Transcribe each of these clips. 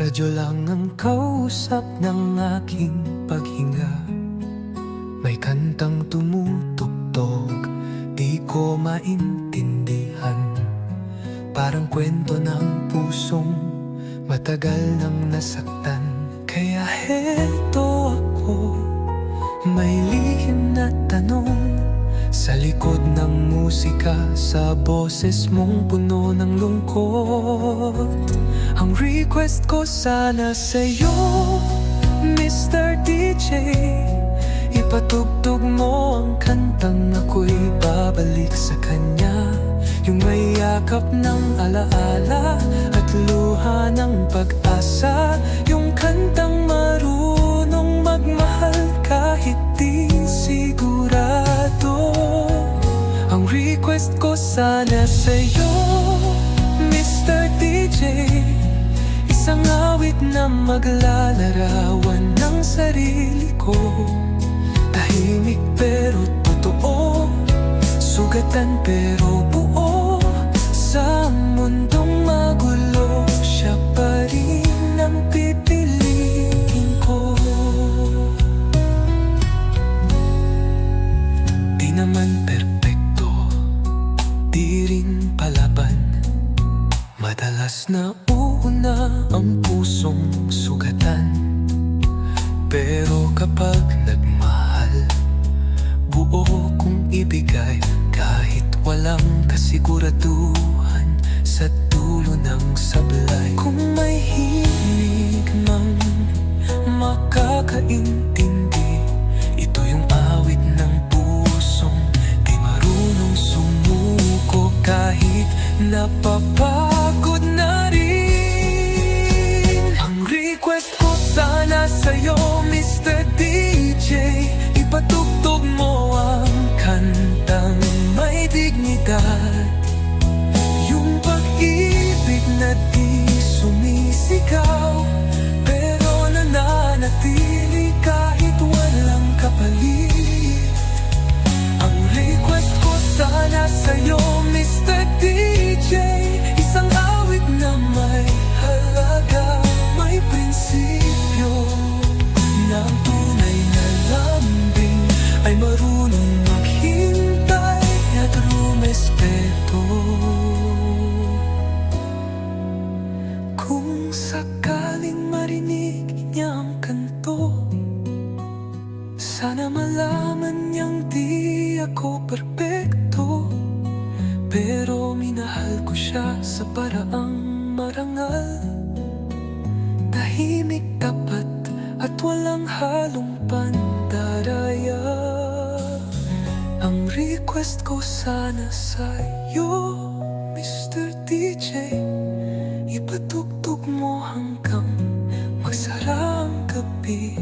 Radyo lang ang kausap ng aking paghinga. May kantang tumutugtog, di ko maintindihan. Parang kwento ng pusong matagal nang nasaktan. Kaya heto ako, may lihim na tanong. Sa likod ng musika, sa boses mong puno ng lungkot, ang request ko sana sa'yo, Mr. DJ, ipatugtog mo ang kantang ako'y babalik sa kanya. Yung may yakap ng alaala at luha ng pag-asa. Yung kantang marunong magmahal kahit di sigurado. Ang request ko sana sa'yo, Mr. DJ, isang awit na maglalarawan ng sarili ko. Tahimik pero totoo, sugatan pero buo. Sa mundong magulo, siya pa rin ang pipiliin ko. Di naman perpekto, di rin palaban. Madalas na una ang pusong sugatan. Pero kapag nagmahal, buo kong ibigay kahit walang kasiguraduhan sa dulo ng sablay. Kung may hilig mang makakaintindi, ito yung awit ng pusong di marunong sumuko kahit napapagod na rin. Ang request ko sana sa'yo, Mr. DJ, ipatugtog mo ang kantang may dignidad. Yung pag-ibig na di sumisigaw, pero nananatili kahit walang kapalit. Ang request ko sana sa'yo, Mr. DJ, isang awit na may halaga, may prinsipyo, na ang tunay na lambing ay marunong maghintay at rumespeto. Kung sakaling marinig niya ang kanto, sana malaman niyang di ako perpekto, pero minahal ko siya sa paraang marangal. Tahimik, tapat at walang halong pandaraya. Ang request ko sana sa'yo, Mr. DJ, ipatugtog mo hanggang magsara ang gabi.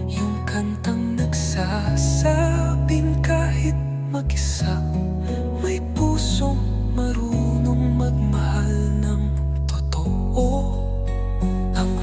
Yung kantang nagsasabing kahit mag-isa, may pusong marunong magmahal ng totoo. Ang